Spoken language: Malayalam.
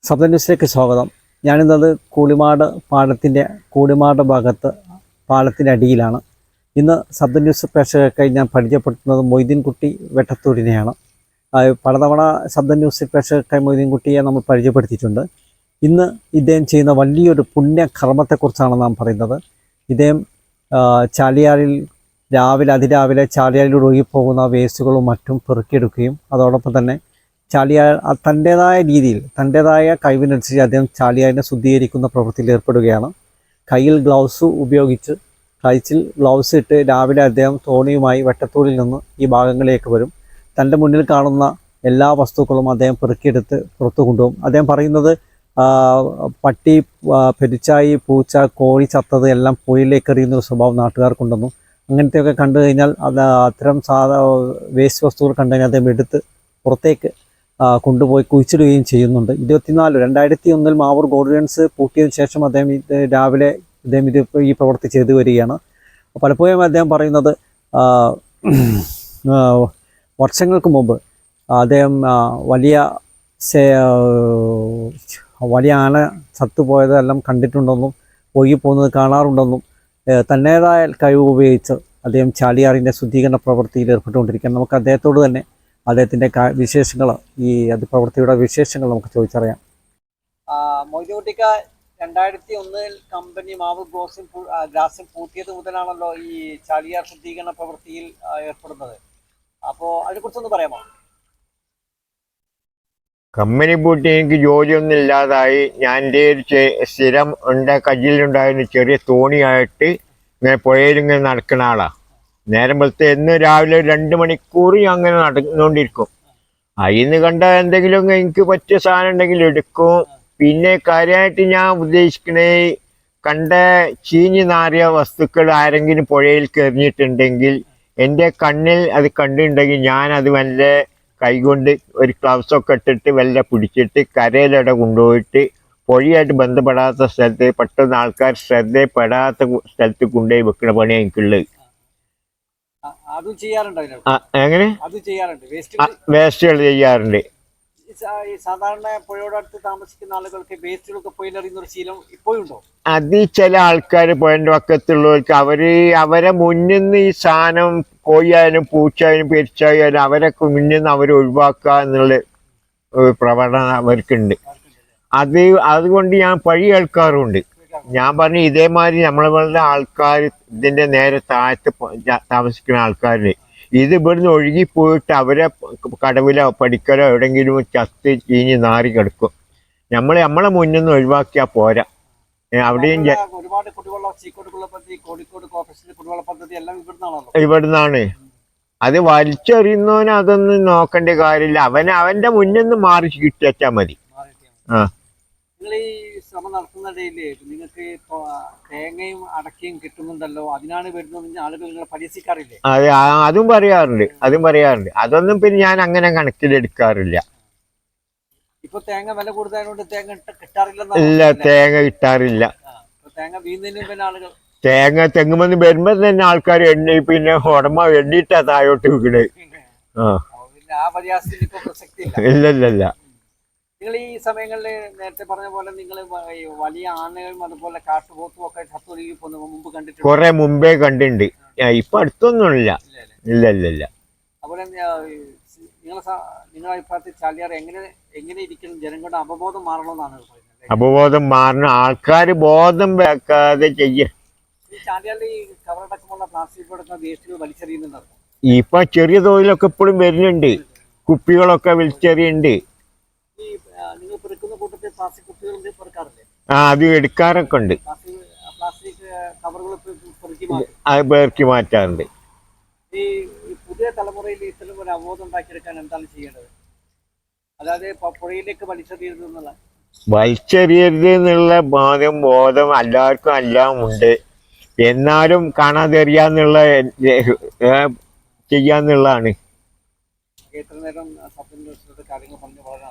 ശബ്ദ ന്യൂസിലേക്ക് സ്വാഗതം. ഞാനിന്നത് കൂടിമാട് ഭാഗത്ത് പാലത്തിൻ്റെ അടിയിലാണ്. ഇന്ന് ശബ്ദ ന്യൂസ് പ്രേക്ഷകർക്കായി ഞാൻ പരിചയപ്പെടുത്തുന്നത് മൊയ്തീൻകുട്ടി വെട്ടത്തൂരിനെയാണ്. പലതവണ ശബ്ദ ന്യൂസ് പ്രേക്ഷകർക്കായി മൊയ്തീൻകുട്ടിയെ നമ്മൾ പരിചയപ്പെടുത്തിയിട്ടുണ്ട്. ഇന്ന് ഇദ്ദേഹം ചെയ്യുന്ന വലിയൊരു പുണ്യകർമ്മത്തെക്കുറിച്ചാണ് നാം പറയുന്നത്. ഇദ്ദേഹം ചാലിയാറിൽ അതിരാവിലെ ചാലിയാറിലൂടെ ഒഴുകിപ്പോകുന്ന വേസ്റ്റുകളും മറ്റും പെറുക്കിയെടുക്കുകയും അതോടൊപ്പം തന്നെ ചാലിയാർ തൻ്റേതായ കഴിവിനനുസരിച്ച് അദ്ദേഹം ചാലിയാറിനെ ശുദ്ധീകരിക്കുന്ന പ്രവൃത്തിയിൽ ഏർപ്പെടുകയാണ്. കയ്യിൽ കൈച്ചിൽ ഗ്ലൗസ് ഇട്ട് രാവിലെ അദ്ദേഹം തോണിയുമായി വെട്ടത്തൂരിൽ നിന്ന് ഈ ഭാഗങ്ങളിലേക്ക് വരും. തൻ്റെ മുന്നിൽ കാണുന്ന എല്ലാ വസ്തുക്കളും അദ്ദേഹം പെറുക്കിയെടുത്ത് പുറത്തു കൊണ്ടുപോകും. അദ്ദേഹം പറയുന്നത് പട്ടി, പെരുച്ചായി, പൂച്ച, കോഴി ചത്തത് എല്ലാം പുഴയിലേക്ക് എറിയുന്നൊരു സ്വഭാവം നാട്ടുകാർക്കുണ്ടെന്നും അങ്ങനത്തെയൊക്കെ കണ്ടു കഴിഞ്ഞാൽ അത്തരം വേസ്റ്റ് വസ്തുക്കൾ കണ്ടു കഴിഞ്ഞാൽ അദ്ദേഹം എടുത്ത് പുറത്തേക്ക് കൊണ്ടുപോയി കുഴിച്ചിടുകയും ചെയ്യുന്നുണ്ട്. 2001 മാവൂർ ഗോഡ്രിയൻസ് പൂട്ടിയതിനു ശേഷം അദ്ദേഹം രാവിലെ ഈ പ്രവൃത്തി ചെയ്തു വരികയാണ്. പലപ്പോഴും അദ്ദേഹം പറയുന്നത് വർഷങ്ങൾക്ക് മുമ്പ് അദ്ദേഹം വലിയ ആന ചത്തുപോയതെല്ലാം കണ്ടിട്ടുണ്ടെന്നും ഒഴുകിപ്പോകുന്നത് കാണാറുണ്ടെന്നും തന്നേതായ കഴിവ് ഉപയോഗിച്ച് അദ്ദേഹം ചാലിയാറിൻ്റെ ശുദ്ധീകരണ പ്രവൃത്തിയിൽ ഏർപ്പെട്ടുകൊണ്ടിരിക്കുകയാണ്. നമുക്ക് അദ്ദേഹത്തോട് തന്നെ അദ്ദേഹത്തിൻ്റെ വിശേഷങ്ങൾ, ഈ പ്രവൃത്തിയുടെ വിശേഷങ്ങൾ നമുക്ക് ചോദിച്ചറിയാം. മൊയ്തീൻകുട്ടിക്ക 2001 കമ്പനി മാവൂർ ഗ്രാസിൽ പൂട്ടിയത് മുതലാണല്ലോ ഈ ചാലിയാർ ശുദ്ധീകരണ പ്രവൃത്തിയിൽ ഏർപ്പെടുന്നത്. അപ്പോൾ അതിനെക്കുറിച്ചൊന്ന് പറയാമോ? കമ്പനി പൂട്ടി എനിക്ക് ജോലിയൊന്നും ഇല്ലാതായി. ഞാൻ എൻ്റെ ഒരു സ്ഥിരം കയ്യിലുണ്ടായിരുന്ന ചെറിയ തോണിയായിട്ട് ഇങ്ങനെ പുഴയിലിങ്ങനെ നടക്കുന്ന ആളാണ്. നേരം വെളുത്ത് എന്ന് രാവിലെ 2 മണിക്കൂർ അങ്ങനെ നടന്നുകൊണ്ടിരിക്കും. അതിന്ന് കണ്ട എന്തെങ്കിലും എനിക്ക് പറ്റിയ സാധനം ഉണ്ടെങ്കിൽ എടുക്കും. പിന്നെ കാര്യമായിട്ട് ഞാൻ ഉദ്ദേശിക്കണേ, കണ്ട ചീഞ്ഞു നാറിയ വസ്തുക്കൾ ആരെങ്കിലും പുഴയിൽ എറിഞ്ഞിട്ടുണ്ടെങ്കിൽ എൻ്റെ കണ്ണിൽ അത് കണ്ടിട്ടുണ്ടെങ്കിൽ ഞാനത് വല്ല കൈകൊണ്ട് ഒരു ഗ്ലൗസൊക്കെ ഇട്ടിട്ട് വല്ല പിടിച്ചിട്ട് കരയിലൂടെ കൊണ്ടുപോയിട്ട് പുഴയായിട്ട് ബന്ധപ്പെടാത്ത സ്ഥലത്ത്, പെട്ടെന്ന് ആൾക്കാർ ശ്രദ്ധപ്പെടാത്ത സ്ഥലത്ത് കൊണ്ടുപോയി വെക്കുന്ന പണിയാണ് എനിക്കുള്ളത്. എങ്ങനെ വേസ്റ്റുകൾ ചെയ്യാറുണ്ട്. സാധാരണ പുഴയോടടുത്ത് താമസിക്കുന്ന ആളുകൾക്ക് വേസ്റ്റുകളൊക്കെ പുഴയിലെറിയുന്ന ഒരു ശീലം ഇപ്പോഴുണ്ടോ? അത് ചില ആൾക്കാർ പുഴൻ്റെ പക്കത്തുള്ളവർക്ക് അവരെ മുന്നിൽ നിന്ന് ഈ സാധനം കോഴിയായാലും പൂച്ചയായാലും പെരിച്ചായാലും അവരൊക്കെ മുന്നിൽ നിന്ന് അവർ ഒഴിവാക്കുക എന്നുള്ള പ്രവണത അവർക്കുണ്ട്. അതുകൊണ്ട് ഞാൻ പഴി കേൾക്കാറുണ്ട്. ഞാൻ പറഞ്ഞു ഇതേമാതിരി നമ്മളെ ആൾക്കാർ, ഇതിൻ്റെ നേരെ താഴത്ത് താമസിക്കുന്ന ആൾക്കാരിൽ ഇത് ഇവിടുന്ന് ഒഴുകിപ്പോയിട്ട് അവരെ കടവിലോ പടിക്കലോ എവിടെയെങ്കിലും ചത്ത് ചീഞ്ഞ് നാറി കിടക്കും. നമ്മളെ മുന്നിൽ നിന്ന് ഒഴിവാക്കിയാൽ പോരാ. അവിടെയും ഇവിടുന്നാണ്. അത് വലിച്ചെറിയുന്നവന് അതൊന്നും നോക്കേണ്ട കാര്യമില്ല. അവന്റെ മുന്നിൽ നിന്ന് മാറി കിട്ടിയാൽ മതി. ശ്രമം നടത്തുന്നിടയിൽ നിങ്ങൾക്ക് തേങ്ങയും അടക്കയും കിട്ടുന്നുണ്ടല്ലോ, അതിനാണ് വരുന്നത് ആളുകൾ നിങ്ങളെ പരിഹസിക്കാറില്ലേ? അതെ, അതും പറയാറുണ്ട്. അതൊന്നും പിന്നെ ഞാൻ അങ്ങനെ കണക്കിലെടുക്കാറില്ല. ഇപ്പൊ തേങ്ങ വില കൂടുതലായതുകൊണ്ട് തേങ്ങ കിട്ടാറില്ല. തേങ്ങ കിട്ടാറില്ല. തേങ്ങ വീഴുന്നതിനും പിന്നെ ആളുകൾ തെങ്ങുമെന്ന് വരുമ്പോ തന്നെ ആൾക്കാർ പിന്നെ ഉടമ എണ്ണിട്ടാ താഴോട്ട് വീണേ. ഇല്ല. നിങ്ങൾ ഈ സമയങ്ങളിൽ നേരത്തെ പറഞ്ഞ പോലെ നിങ്ങൾ വലിയ ആനകളും അതുപോലെ കാട്ടുപോത്തും ഒക്കെ ചത്തൊഴുകി മുമ്പ് കണ്ടിട്ടുണ്ട്? കുറെ മുമ്പേ കണ്ടിട്ടുണ്ട്. ഇപ്പൊ അടുത്തൊന്നുമില്ല. ഇല്ല. അതുപോലെ നിങ്ങളുടെ അഭിപ്രായത്തിൽ ചാലിയാർ എങ്ങനെ ഇരിക്കണം? ജനങ്ങളുടെ അവബോധം മാറണമെന്നാണ് പറയുന്നത്. അവബോധം മാറണം, ആൾക്കാർ ബോധം വെക്കാതെ ചെയ്യ. ഈ ചാലിയാറിൽ ഈ കവറടക്കമുള്ള പ്ലാസ്റ്റിക് അടക്കം വേസ്റ്റുകൾ വലിച്ചെറിയുന്നുണ്ടോ? ഇപ്പൊ ചെറിയ തോതിലൊക്കെ ഇപ്പോഴും വരുന്നുണ്ട്. കുപ്പികളൊക്കെ വലിച്ചെറിയുന്നുണ്ട്. അത് എടുക്കാറൊക്കെ ഉണ്ട്. അത് പേർക്കി മാറ്റാറുണ്ട്. ഈ പുതിയ തലമുറയിൽ ഇത്തരം ഒരു അവബോധം ഉണ്ടാക്കിയെടുക്കാൻ എന്താണ് ചെയ്യേണ്ടത്? അതായത് പുഴയിലേക്ക് വലിച്ചെറിയരുത് എന്നുള്ള ബോധം എല്ലാവർക്കും എല്ലാം ഉണ്ട്. എന്നാലും കാണാതെ അറിയാന്നുള്ള ചെയ്യാന്നുള്ളതാണ്. എത്ര നേരം കാര്യങ്ങൾ പറഞ്ഞു വളരെ